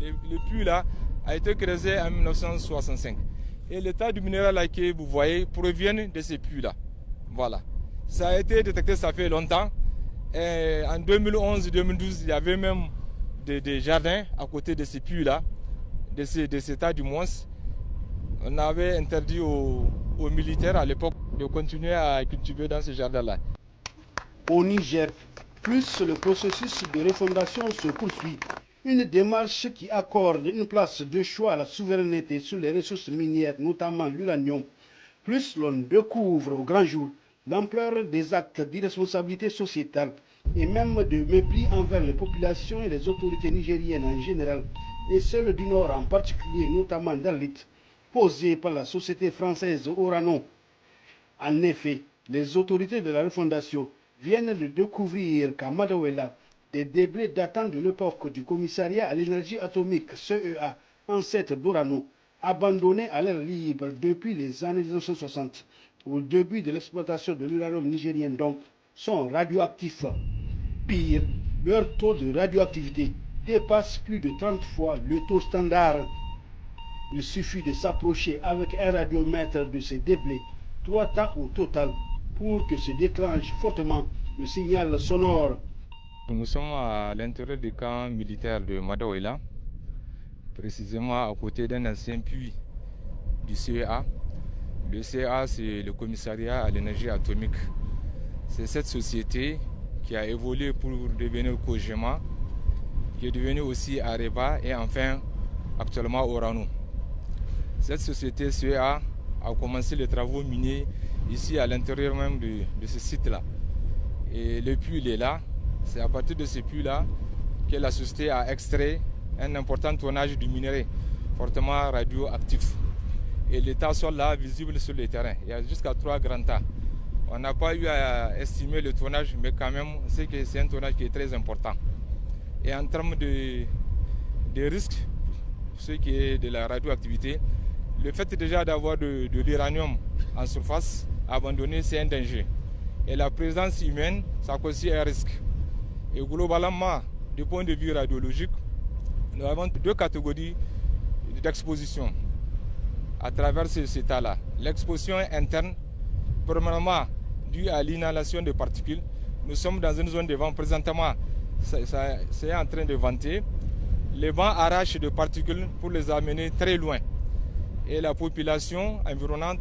Le puits là a été creusé en 1965. Et l'état du minéral là que vous voyez provient de ces puits là. Voilà. Ça a été détecté, ça fait longtemps. Et en 2011-2012, il y avait même des jardins à côté de ces puits là, de cet état du moins. On avait interdit aux militaires à l'époque de continuer à cultiver dans ces jardins-là. Au Niger, plus le processus de refondation se poursuit, une démarche qui accorde une place de choix à la souveraineté sur les ressources minières, notamment l'uranium, plus l'on découvre au grand jour l'ampleur des actes d'irresponsabilité sociétale et même de mépris envers les populations et les autorités nigériennes en général, et celles du Nord en particulier, notamment d'Arlit, posées par la société française Orano. En effet, les autorités de la refondation viennent de découvrir qu'à Madawela, des débris datant de l'époque du commissariat à l'énergie atomique CEA, ancêtre d'Orano, abandonnés à l'air libre depuis les années 1960, au début de l'exploitation de l'uranium nigérien donc, sont radioactifs. Pire, leur taux de radioactivité dépasse plus de 30 fois le taux standard. Il suffit de s'approcher avec un radiomètre de ces débris, 3 tas au total, pour que se déclenche fortement le signal sonore. Nous sommes à l'intérieur du camp militaire de Madaouela, précisément à côté d'un ancien puits du CEA. Le CEA, c'est le commissariat à l'énergie atomique. C'est cette société qui a évolué pour devenir Kojima, qui est devenue aussi Areva et enfin actuellement Orano. Cette société CEA a commencé les travaux miniers ici à l'intérieur même de ce site-là. Et le puits il est là. C'est à partir de ce puits-là que la société a extrait un important tonnage du minerai fortement radioactif. Et les tas sont là, visibles sur le terrain. Il y a jusqu'à 3 grands tas. On n'a pas eu à estimer le tonnage, mais quand même, c'est que c'est un tonnage qui est très important. Et en termes de risques, ce qui est de la radioactivité, le fait déjà d'avoir de l'uranium en surface abandonné, c'est un danger. Et la présence humaine, ça constitue un risque. Et globalement, du point de vue radiologique, nous avons 2 catégories d'exposition à travers cet état-là. L'exposition interne, premièrement due à l'inhalation de particules. Nous sommes dans une zone de vent présentement, c'est en train de venter. Les vents arrachent des particules pour les amener très loin. Et la population environnante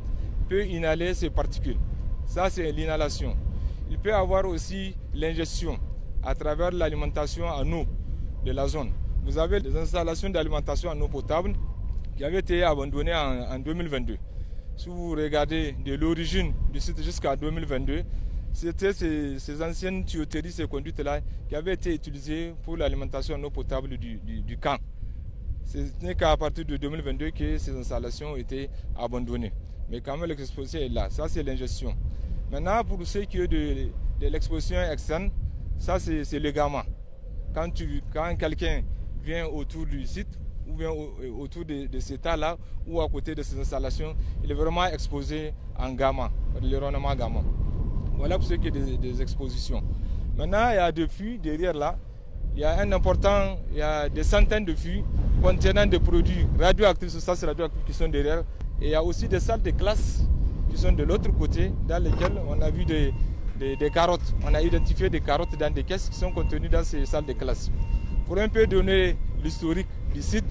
peut inhaler ces particules. Ça, c'est l'inhalation. Il peut y avoir aussi l'ingestion à travers l'alimentation en eau de la zone. Vous avez des installations d'alimentation en eau potable qui avaient été abandonnées en 2022. Si vous regardez de l'origine du site jusqu'à 2022, c'était ces anciennes tuyauteries, ces conduites-là qui avaient été utilisées pour l'alimentation en eau potable du camp. Ce n'est qu'à partir de 2022 que ces installations ont été abandonnées. Mais quand même, l'exposition est là. Ça, c'est l'ingestion. Maintenant, pour ce qui est de l'exposition externe, ça, c'est légalement. Quand quelqu'un vient autour du site, ou bien autour de cet état-là, ou à côté de ces installations, il est vraiment exposé en gamma, l'environnement gamma. Voilà pour ce qui est des expositions. Maintenant, il y a des fûts derrière là. Il y a des centaines de fûts contenant des produits radioactifs, substances radioactives qui sont derrière. Et il y a aussi des salles de classe qui sont de l'autre côté, dans lesquelles on a vu des carottes. On a identifié des carottes dans des caisses qui sont contenues dans ces salles de classe. Pour un peu donner l'historique du site,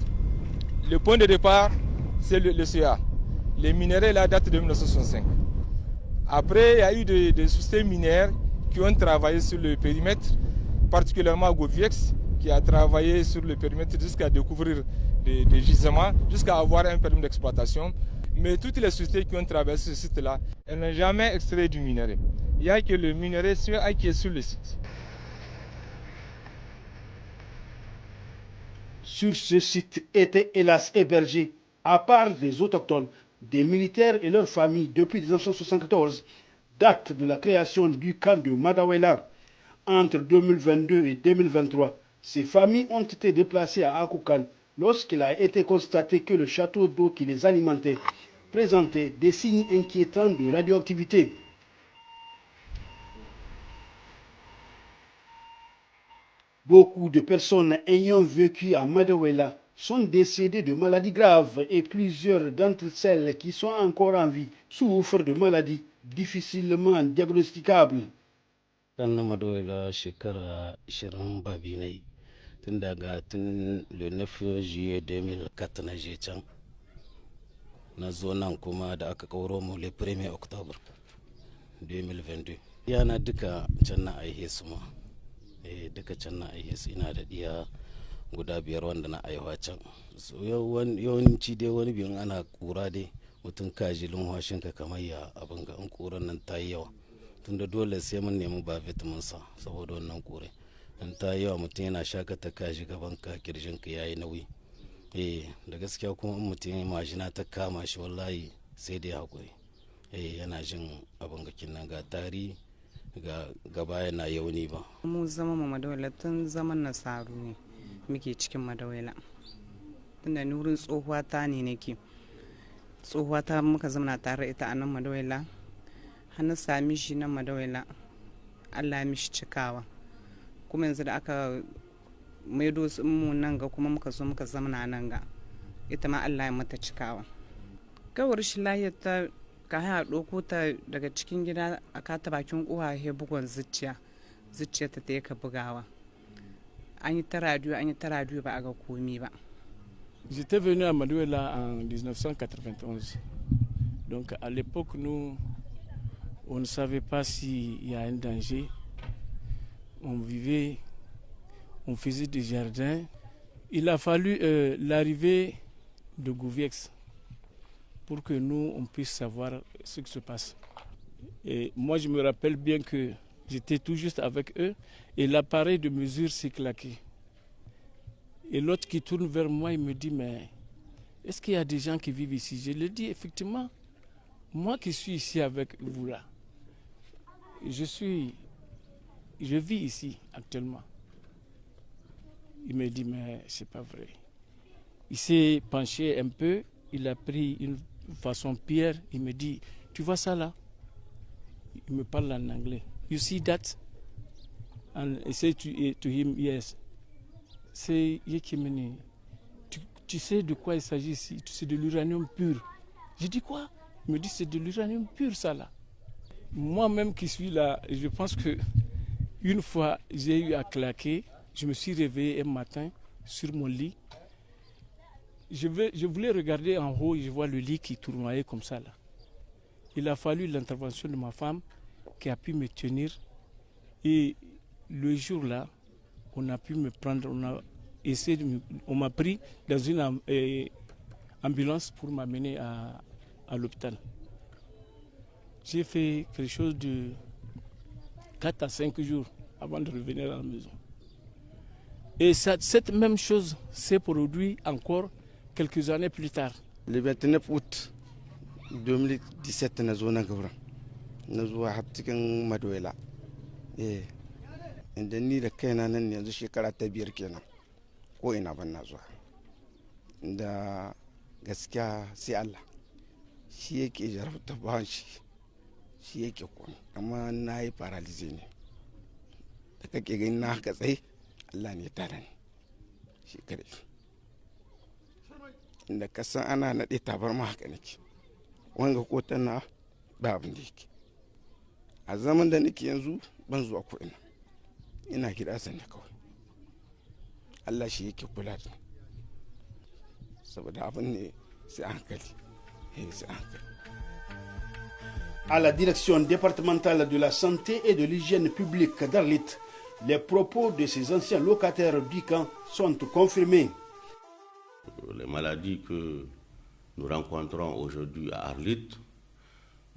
le point de départ, c'est le CA. Les minéraux là datent de 1965. Après, il y a eu des sociétés minières qui ont travaillé sur le périmètre, particulièrement Goviex, qui a travaillé sur le périmètre jusqu'à découvrir des gisements, jusqu'à avoir un permis d'exploitation. Mais toutes les sociétés qui ont travaillé sur ce site-là, elles n'ont jamais extrait du minerai. Il n'y a que le minerai qui est sur le site. Sur ce site étaient hélas hébergés, à part des autochtones, des militaires et leurs familles depuis 1974, date de la création du camp de Madawela. Entre 2022 et 2023, ces familles ont été déplacées à Akoukan lorsqu'il a été constaté que le château d'eau qui les alimentait présentait des signes inquiétants de radioactivité. Beaucoup de personnes ayant vécu à Madawela sont décédés de maladies graves et plusieurs d'entre celles qui sont encore en vie souffrent de maladies difficilement diagnosticables. Le 9 juillet 2004 na je can na zo nan kuma da aka kauro mu le 1er octobre 2022 yana duka can na aihe su ma duka can na aihe su ina da diya guda 5 wanda na aiwa can so yawanci dai wani biyan ana kura dai mutum kaji lumhashin ka kamar ya abin ga in kuran nan ta yi yawa tunda dole sai mun nemi ba vitamin sa saboda wannan kure in ta yi yawa mutum yana shakata kaji gaban ka kirjin ka yayi nauyi da gaskiya kuma in mutum majina ta kama shi wallahi sai dai hakuri yana jin abin gakin nan ga tari ga gaba yana yauni ba. Mu zama mu Madawaila tun zaman nasaru ne muke cikin Madawaila tunda nurin tsohuwa ta ne nake tsohuwa ta muka zama tare ita a nan Madawaila hannun sami shi nan Madawaila Allah ya mishi cikawa kuma yanzu da aka maido mu nan ga kuma muka zo muka zama nan ga ita ma Allah ya mata cikawa kawar shi lahiyar ta ka haya ɗauko ta daga cikin gida a kata bakin uwa ya bugon zuciya ta ta yaka bugawa an yi ta radiyo ba a ga komi ba. J'étais venu à Madawaila en 1991. Donc à l'époque, nous, on ne savait pas s'il y a un danger. On vivait, on faisait des jardins. Il a fallu l'arrivée de Gouviex pour que nous, on puisse savoir ce qui se passe. Et moi, je me rappelle bien que j'étais tout juste avec eux et l'appareil de mesure s'est claqué. Et l'autre qui tourne vers moi, il me dit, mais est-ce qu'il y a des gens qui vivent ici? Je lui dis, effectivement, moi qui suis ici avec vous là, je vis ici actuellement. Il me dit, mais c'est pas vrai. Il s'est penché un peu, il a pris une façon pierre, il me dit, tu vois ça là? Il me parle en anglais. You see that? And I say to him, yes. C'est Yekimene. Tu sais de quoi il s'agit ici? C'est de l'uranium pur. Je dis quoi? Il me dit c'est de l'uranium pur ça là. Moi-même qui suis là, je pense que une fois j'ai eu à claquer, je me suis réveillé un matin sur mon lit. Je voulais regarder en haut, je vois le lit qui tournoyait comme ça là. Il a fallu l'intervention de ma femme qui a pu me tenir. Et le jour là, on a pu me prendre, on m'a pris dans une ambulance pour m'amener à l'hôpital. J'ai fait quelque chose de 4 à 5 jours avant de revenir à la maison. Et cette même chose s'est produite encore quelques années plus tard. Le 29 août 2017, na zo nan gauran na zuwa har cikin Madawaila. Inda ni da kaina nan yanzu shekara ta 5 kenan ko ina ban na zuwa. Da gaskiya sai Allah shi yake jarabta bawan shi yake komai, amma na yi paralyze ne da kake gani na haka tsaye Allah ne ya tada ni shi kare. Inda kasan ana naɗe tabarma haka nake wanga kotan na ba abin da yake a zaman da nake yanzu ban zuwa ko ina gida sanda kawai Allah shi yake kula da saboda abin ne sai hankali sai hankali. À la direction départementale de la santé et de l'hygiène publique d'Arlit, les propos de ces anciens locataires du camp sont confirmés. Les maladies que nous rencontrons aujourd'hui à Arlit,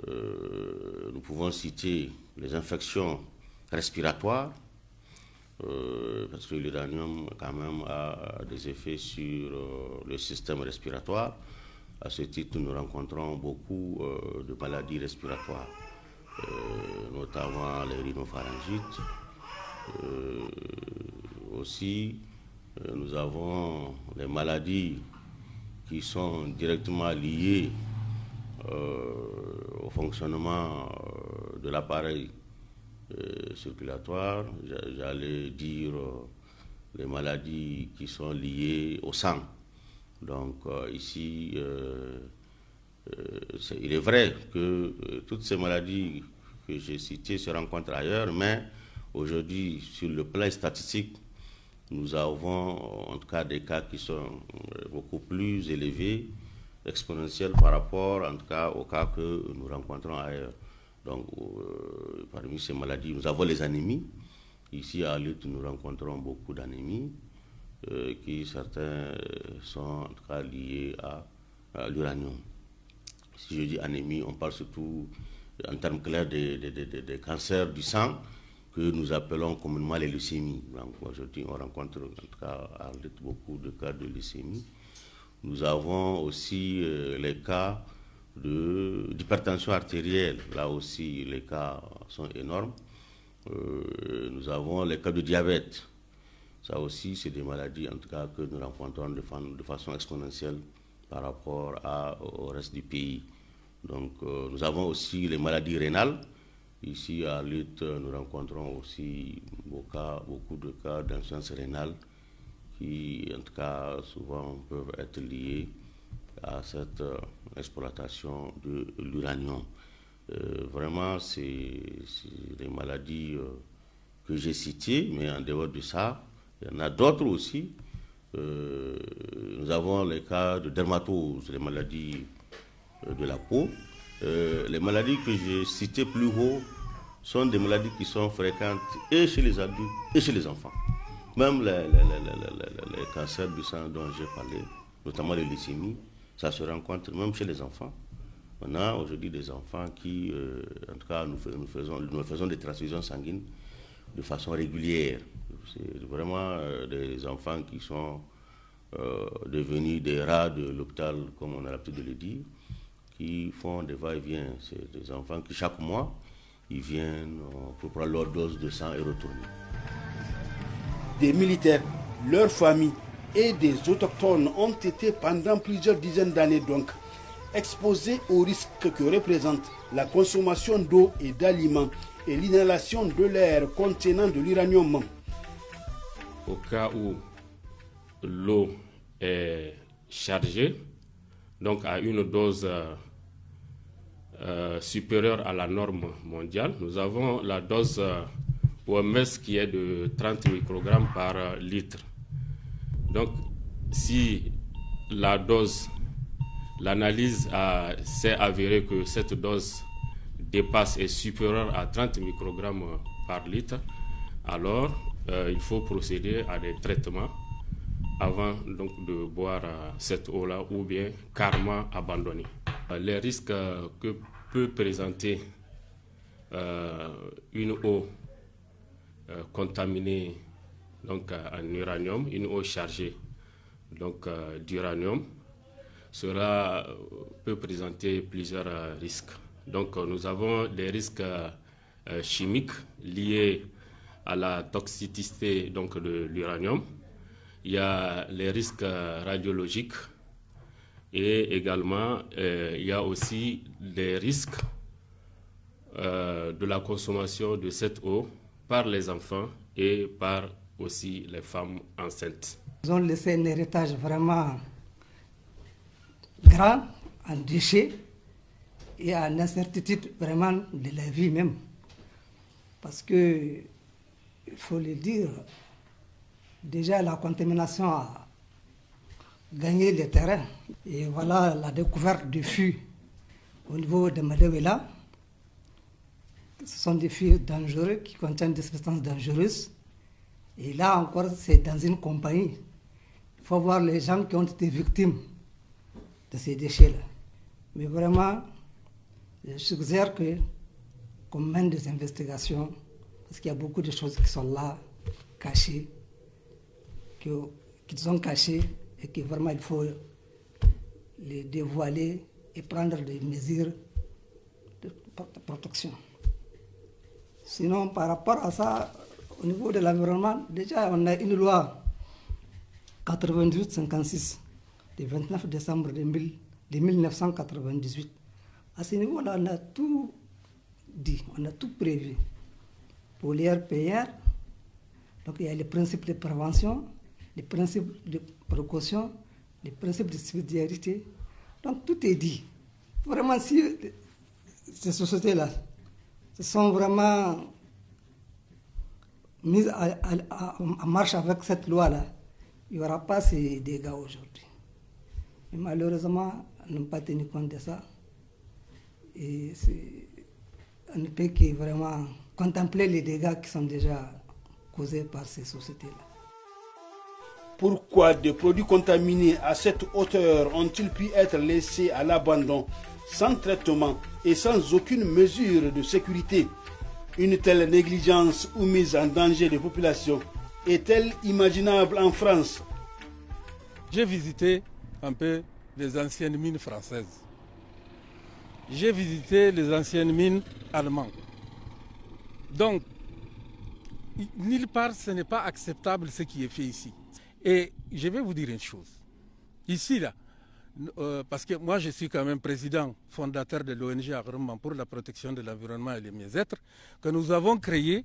nous pouvons citer les infections respiratoires, parce que l'uranium quand même a des effets sur le système respiratoire. À ce titre, nous rencontrons beaucoup de maladies respiratoires, notamment les rhinopharyngites. Aussi, nous avons les maladies qui sont directement liées au fonctionnement de l'appareil circulatoire. J'allais dire les maladies qui sont liées au sang, Donc ici, il est vrai que toutes ces maladies que j'ai citées se rencontrent ailleurs, mais aujourd'hui, sur le plan statistique, nous avons en tout cas des cas qui sont beaucoup plus élevés, exponentiels par rapport en tout cas aux cas que nous rencontrons ailleurs. Donc parmi ces maladies, nous avons les anémies. Ici à Lutte, nous rencontrons beaucoup d'anémies qui certains sont en tout cas liés à l'uranium. Si je dis anémie, on parle surtout en termes clairs des cancers du sang que nous appelons communément les leucémies. Donc aujourd'hui, on rencontre en tout cas à Lutte beaucoup de cas de leucémie. Nous avons aussi les cas d'hypertension artérielle. Là aussi, les cas sont énormes. Nous avons les cas de diabète. Ça aussi, c'est des maladies en tout cas que nous rencontrons de façon exponentielle par rapport au reste du pays. Donc nous avons aussi les maladies rénales. Ici à Lutte, nous rencontrons aussi beaucoup de cas d'insuffisance rénale qui, en tout cas, souvent peuvent être liés à cette exploitation de l'uranium. Vraiment, c'est les maladies que j'ai citées, mais en dehors de ça, il y en a d'autres aussi. Nous avons les cas de dermatose, les maladies de la peau. Les maladies que j'ai citées plus haut sont des maladies qui sont fréquentes et chez les adultes et chez les enfants. Même les cancers du sang dont j'ai parlé, notamment les leucémies, ça se rencontre même chez les enfants. On a aujourd'hui des enfants qui, en tout cas, nous faisons des transfusions sanguines de façon régulière. C'est vraiment des enfants qui sont devenus des rats de l'hôpital, comme on a l'habitude de le dire, qui font des va-et-vient. C'est des enfants qui, chaque mois, ils viennent pour prendre leur dose de sang et retourner. Des militaires, leurs familles et des autochtones ont été pendant plusieurs dizaines d'années donc exposés aux risques que représente la consommation d'eau et d'aliments et l'inhalation de l'air contenant de l'uranium. Au cas où l'eau est chargée, donc à une dose supérieure à la norme mondiale, nous avons la dose OMS qui est de 30 microgrammes par litre. Donc, si l'analyse s'est avérée que cette dose dépasse et est supérieure à 30 microgrammes par litre, alors il faut procéder à des traitements avant donc de boire cette eau-là ou bien carrément abandonner. Les risques que peut présenter une eau contaminée donc en uranium, une eau chargée donc d'uranium, peut présenter plusieurs risques. Donc nous avons des risques chimiques liés à la toxicité donc de l'uranium. Il y a les risques radiologiques et également il y a aussi les risques de la consommation de cette eau par les enfants et par aussi les femmes enceintes. Ils ont laissé un héritage vraiment grand en déchets et en incertitude vraiment de la vie même. Parce que, il faut le dire, déjà la contamination a gagné le terrain. Et voilà la découverte du fût au niveau de Madawela. Ce sont des fûts dangereux qui contiennent des substances dangereuses. Et là encore, c'est dans une compagnie. Il faut voir les gens qui ont été victimes de ces déchets-là. Mais vraiment, je suggère qu'on mène des investigations, parce qu'il y a beaucoup de choses qui sont là, cachées, qui sont cachées, et que vraiment il faut les dévoiler et prendre des mesures de protection. Sinon, par rapport à ça, au niveau de l'environnement, déjà on a une loi 98-56 du 29 décembre de 1998. À ce niveau, on a tout dit, on a tout prévu. Pour l'IRPR, donc il y a les principes de prévention, les principes de précaution, les principes de subsidiarité. Donc tout est dit. Vraiment, si ces sociétés-là se sont vraiment mises en marche avec cette loi-là, il n'y aura pas ces dégâts aujourd'hui. Mais malheureusement, on n'a pas tenu compte de ça. Et on ne peut que vraiment contempler les dégâts qui sont déjà causés par ces sociétés-là. Pourquoi des produits contaminés à cette hauteur ont-ils pu être laissés à l'abandon, sans traitement et sans aucune mesure de sécurité? Une telle négligence ou mise en danger des populations est-elle imaginable en France? J'ai visité un peu les anciennes mines françaises. J'ai visité les anciennes mines allemandes. Donc, nulle part, ce n'est pas acceptable ce qui est fait ici. Et je vais vous dire une chose. Ici, là, parce que moi, je suis quand même président fondateur de l'ONG Agreement pour la protection de l'environnement et le mieux-être, que nous avons créé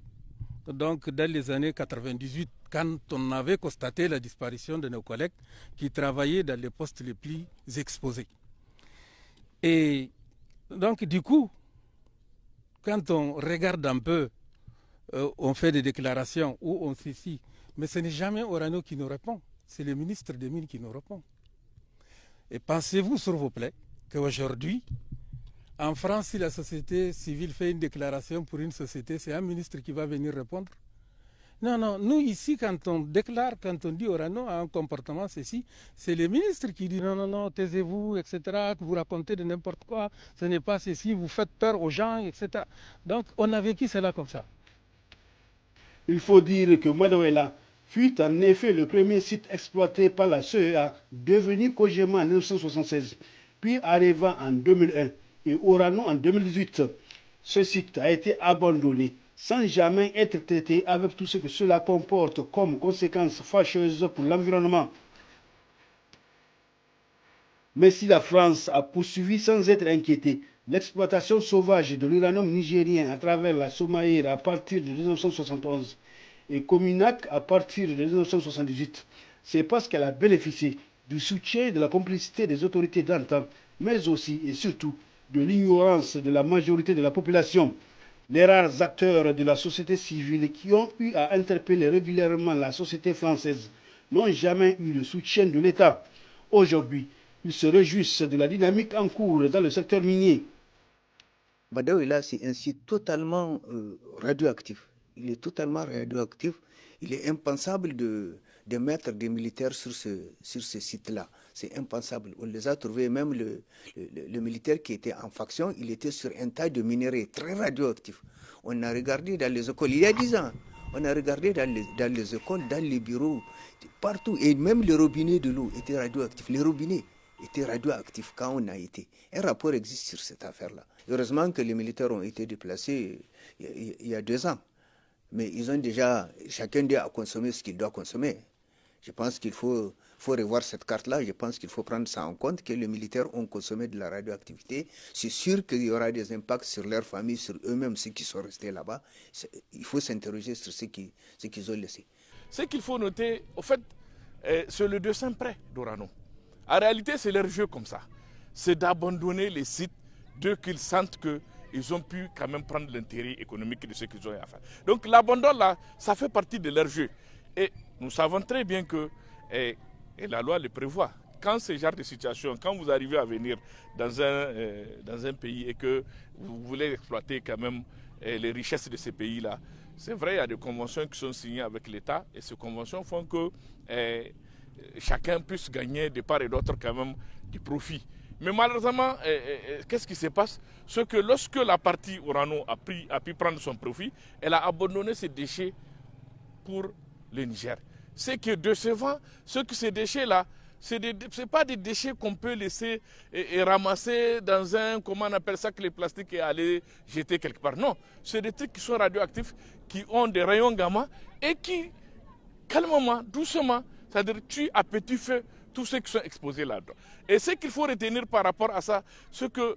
donc, dans les années 98, quand on avait constaté la disparition de nos collègues qui travaillaient dans les postes les plus exposés. Et donc, du coup, quand on regarde un peu, on fait des déclarations où on saisit, mais ce n'est jamais Orano qui nous répond, c'est le ministre des Mines qui nous répond. Et pensez-vous, s'il vous plaît, qu'aujourd'hui, en France, si la société civile fait une déclaration pour une société, c'est un ministre qui va venir répondre? Non, non, nous ici, quand on déclare, quand on dit Orano a un comportement ceci, c'est le ministre qui dit non, non, non, taisez-vous, etc., vous racontez de n'importe quoi, ce n'est pas ceci, vous faites peur aux gens, etc. Donc, on a vécu cela comme ça. Il faut dire que Madaouela fut en effet le premier site exploité par la CEA, devenu Cogema en 1976, puis arrivant en 2001 et Orano en 2018. Ce site a été abandonné sans jamais être traité avec tout ce que cela comporte comme conséquences fâcheuses pour l'environnement. Mais si la France a poursuivi sans être inquiétée l'exploitation sauvage de l'uranium nigérien à travers la Somaïre à partir de 1971 et Cominac à partir de 1978, c'est parce qu'elle a bénéficié du soutien et de la complicité des autorités d'antan, mais aussi et surtout de l'ignorance de la majorité de la population. Les rares acteurs de la société civile qui ont eu à interpeller régulièrement la société française n'ont jamais eu le soutien de l'État. Aujourd'hui, ils se réjouissent de la dynamique en cours dans le secteur minier. Madaouela, c'est un site totalement radioactif. Il est totalement radioactif. Il est impensable de mettre des militaires sur ce site-là. C'est impensable. On les a trouvés, même le militaire qui était en faction, il était sur un tas de minerais très radioactifs. On a regardé dans les écoles, il y a 10 ans, on a regardé dans les écoles, dans les bureaux, partout. Et même les robinets de l'eau étaient radioactifs. Les robinets étaient radioactifs quand on a été. Un rapport existe sur cette affaire-là. Heureusement que les militaires ont été déplacés il y a 2 ans. Mais ils ont déjà, chacun d'eux a consommé ce qu'il doit consommer. Je pense qu'il faut revoir cette carte-là. Je pense qu'il faut prendre ça en compte, que les militaires ont consommé de la radioactivité. C'est sûr qu'il y aura des impacts sur leur famille, sur eux-mêmes, ceux qui sont restés là-bas. Il faut s'interroger sur ce qu'ils ont laissé. Ce qu'il faut noter, au fait, c'est le dessein près d'Orano. En réalité, c'est leur jeu comme ça. C'est d'abandonner les sites dès qu'ils sentent qu'ils ont pu quand même prendre l'intérêt économique de ce qu'ils ont à faire. Donc l'abandon là, ça fait partie de leur jeu. Et nous savons très bien que, et la loi le prévoit, quand ce genre de situation, quand vous arrivez à venir dans un pays et que vous voulez exploiter quand même les richesses de ces pays-là, c'est vrai, il y a des conventions qui sont signées avec l'État et ces conventions font que chacun puisse gagner de part et d'autre quand même du profit. Mais malheureusement, qu'est-ce qui se passe? C'est que lorsque la partie Orano a pu prendre son profit, elle a abandonné ses déchets pour le Niger. C'est que décevant, c'est que ces déchets-là, ce n'est pas des déchets qu'on peut laisser et ramasser dans un, comment on appelle ça, que les plastiques et aller jeter quelque part. Non, c'est des trucs qui sont radioactifs, qui ont des rayons gamma et qui, calmement, doucement, c'est-à-dire tuent à petit feu tous ceux qui sont exposés là-dedans. Et ce qu'il faut retenir par rapport à ça, c'est que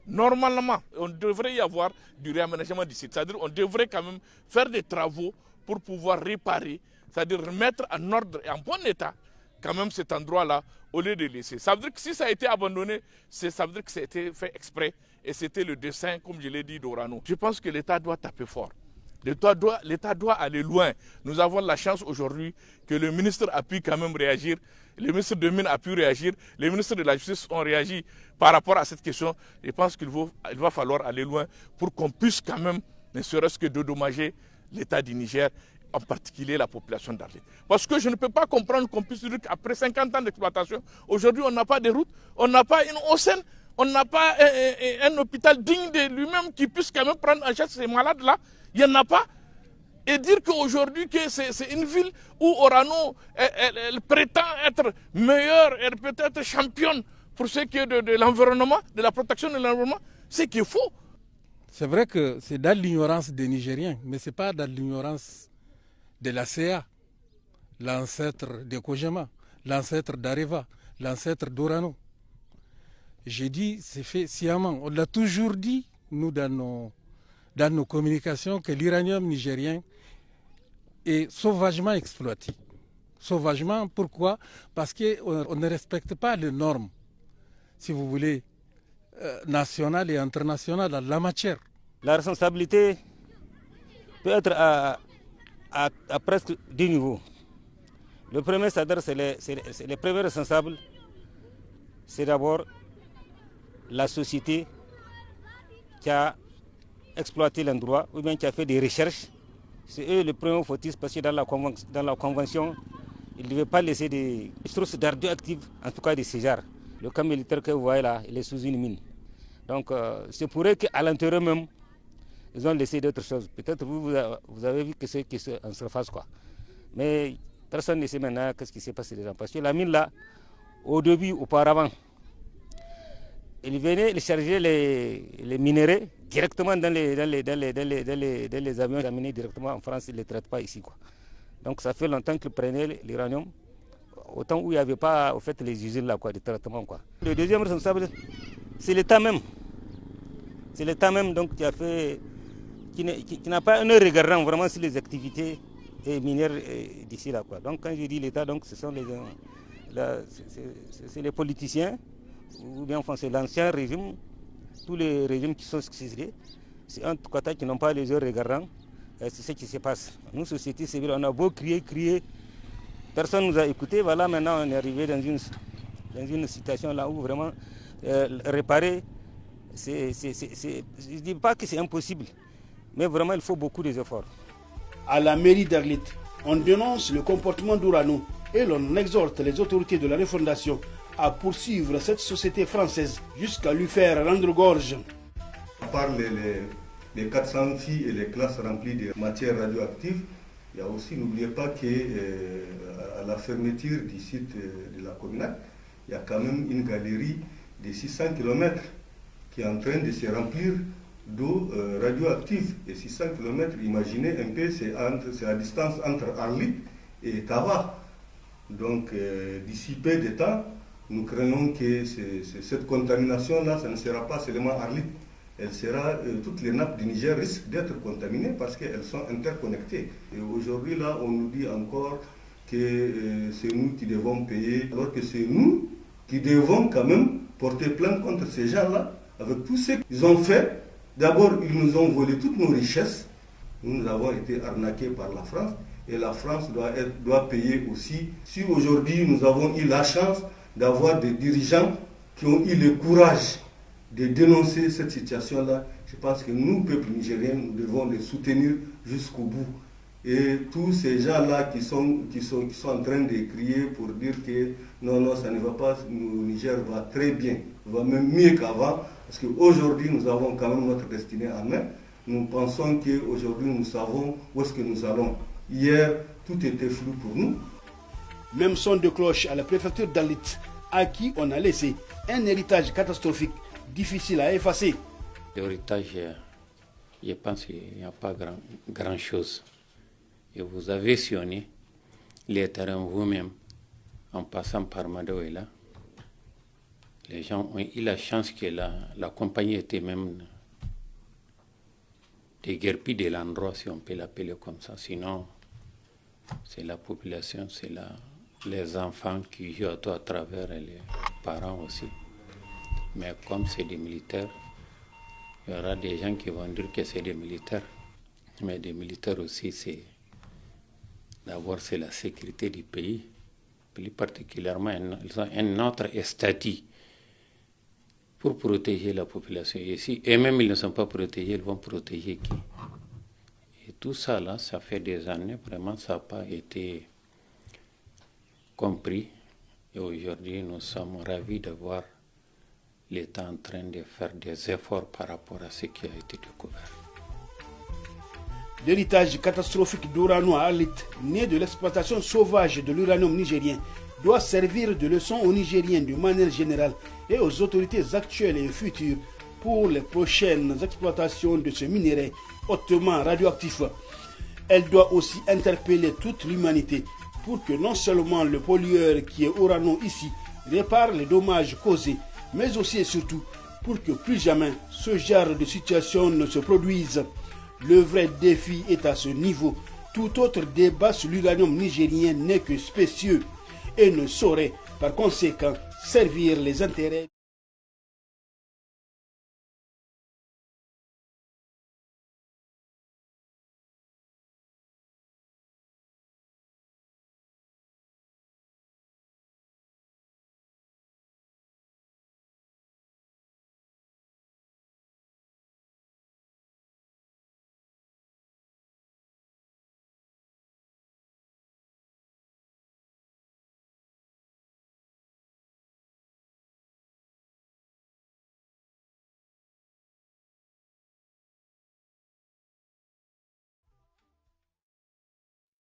normalement, on devrait y avoir du réaménagement du site. C'est-à-dire qu'on devrait quand même faire des travaux pour pouvoir réparer, c'est-à-dire remettre en ordre et en bon état quand même cet endroit-là au lieu de laisser. Ça veut dire que si ça a été abandonné, ça veut dire que ça a été fait exprès et c'était le dessein, comme je l'ai dit, d'Orano. Je pense que l'État doit taper fort. L'État doit aller loin. Nous avons la chance aujourd'hui que le ministre a pu quand même réagir, le ministre de Mines a pu réagir, les ministres de la Justice ont réagi par rapport à cette question. Je pense qu'il va falloir aller loin pour qu'on puisse quand même, ne serait-ce que dédommager l'État du Niger, en particulier la population d'Arlit. Parce que je ne peux pas comprendre qu'on puisse dire qu'après 50 ans d'exploitation, aujourd'hui on n'a pas de route, on n'a pas une OSN, on n'a pas un hôpital digne de lui-même qui puisse quand même prendre en charge ces malades-là. Il n'y en a pas. Et dire qu'aujourd'hui que c'est une ville où Orano elle prétend être meilleure, elle peut être championne pour ce qui est de l'environnement, de la protection de l'environnement, c'est qui est faux. C'est vrai que c'est dans l'ignorance des Nigériens, mais ce n'est pas dans l'ignorance de la CA, l'ancêtre de Kojama, l'ancêtre d'Areva, l'ancêtre d'Orano. J'ai dit, c'est fait sciemment. On l'a toujours dit, nous, dans nos communications, que l'uranium nigérien est sauvagement exploité. Sauvagement, pourquoi? Parce qu'on ne respecte pas les normes, si vous voulez, nationales et internationales en la matière. La responsabilité peut être à presque deux niveaux. Le premier, c'est-à-dire, c'est les premiers responsables, c'est d'abord la société qui a exploité l'endroit ou bien qui a fait des recherches. C'est eux les premiers fautifs parce que dans la convention, ils ne devaient pas laisser des sources radioactives, en tout cas de ces genres. Le camp militaire que vous voyez là, il est sous une mine. Donc c'est pour eux qu'à l'intérieur même, ils ont laissé d'autres choses. Peut-être vous avez vu que c'est en surface, quoi. Mais personne ne sait maintenant qu'est-ce qui s'est passé dedans. Parce que la mine là, au début, auparavant, ils venaient charger les minéraux directement dans les avions amenés directement en France, ils ne les traitent pas ici, quoi. Donc ça fait longtemps qu'ils prenaient l'uranium, au temps où il n'y avait pas au fait, les usines là, quoi, de traitement, quoi. Le deuxième responsable, c'est l'État même. C'est l'État même donc, qui n'a pas un regardant vraiment sur les activités minières d'ici là, quoi. Donc quand je dis l'État, donc ce sont c'est les politiciens, ou bien enfin, c'est l'ancien régime, tous les régimes qui sont succédés, c'est un tout cas qui n'ont pas les yeux regardants, c'est ce qui se passe. Nous, société civile, on a beau crier, personne ne nous a écoutés. Voilà, maintenant on est arrivé dans une situation là où vraiment réparer, je ne dis pas que c'est impossible, mais vraiment il faut beaucoup d'efforts. À la mairie d'Arlit, on dénonce le comportement d'Orano et l'on exhorte les autorités de la refondation à poursuivre cette société française jusqu'à lui faire rendre gorge. À part les 400 filles et les classes remplies de matières radioactives, il y a aussi, n'oubliez pas qu'à la fermeture du site de la communale, il y a quand même une galerie de 600 km qui est en train de se remplir d'eau radioactive. Et 600 km, imaginez un peu, c'est la distance entre Arlit et Tawa. Donc d'ici peu de temps, nous craignons que cette contamination-là, ça ne sera pas seulement Arlit. Elle sera, toutes les nappes du Niger risquent d'être contaminées parce qu'elles sont interconnectées. Et aujourd'hui, là, on nous dit encore que c'est nous qui devons payer, alors que c'est nous qui devons quand même porter plainte contre ces gens-là, avec tout ce qu'ils ont fait. D'abord, ils nous ont volé toutes nos richesses. Nous avons été arnaqués par la France et la France doit payer aussi. Si aujourd'hui, nous avons eu la chance d'avoir des dirigeants qui ont eu le courage de dénoncer cette situation-là, je pense que nous, peuple nigérien, nous devons les soutenir jusqu'au bout. Et tous ces gens-là qui sont en train de crier pour dire que non, ça ne va pas, le Niger va très bien, va même mieux qu'avant, parce qu'aujourd'hui, nous avons quand même notre destinée en main. Nous pensons qu'aujourd'hui, nous savons où est-ce que nous allons. Hier, tout était flou pour nous. Même son de cloche à la préfecture d'Arlit, à qui on a laissé un héritage catastrophique, difficile à effacer. L'héritage, je pense qu'il n'y a pas grand-chose. Et vous avez sillonné les terrains vous-même en passant par Madaouela. Les gens ont eu la chance que la compagnie était même déguerpie de l'endroit, si on peut l'appeler comme ça. Sinon, c'est la population, c'est les enfants qui jouent à travers les parents aussi. Mais comme c'est des militaires, il y aura des gens qui vont dire que c'est des militaires. Mais des militaires aussi, c'est d'abord c'est la sécurité du pays. Plus particulièrement, ils ont un autre statut pour protéger la population. Et si eux-mêmes ils ne sont pas protégés, ils vont protéger qui? Et tout ça là, ça fait des années, vraiment ça n'a pas été compris. Et aujourd'hui, nous sommes ravis de voir l'État en train de faire des efforts par rapport à ce qui a été découvert. L'héritage catastrophique d'Orano à Arlit, né de l'exploitation sauvage de l'uranium nigérien, doit servir de leçon aux Nigériens de manière générale et aux autorités actuelles et futures pour les prochaines exploitations de ce minerai hautement radioactif. Elle doit aussi interpeller toute l'humanité pour que non seulement le pollueur qui est Orano ici répare les dommages causés, mais aussi et surtout pour que plus jamais ce genre de situation ne se produise. Le vrai défi est à ce niveau. Tout autre débat sur l'uranium nigérien n'est que spécieux et ne saurait par conséquent servir les intérêts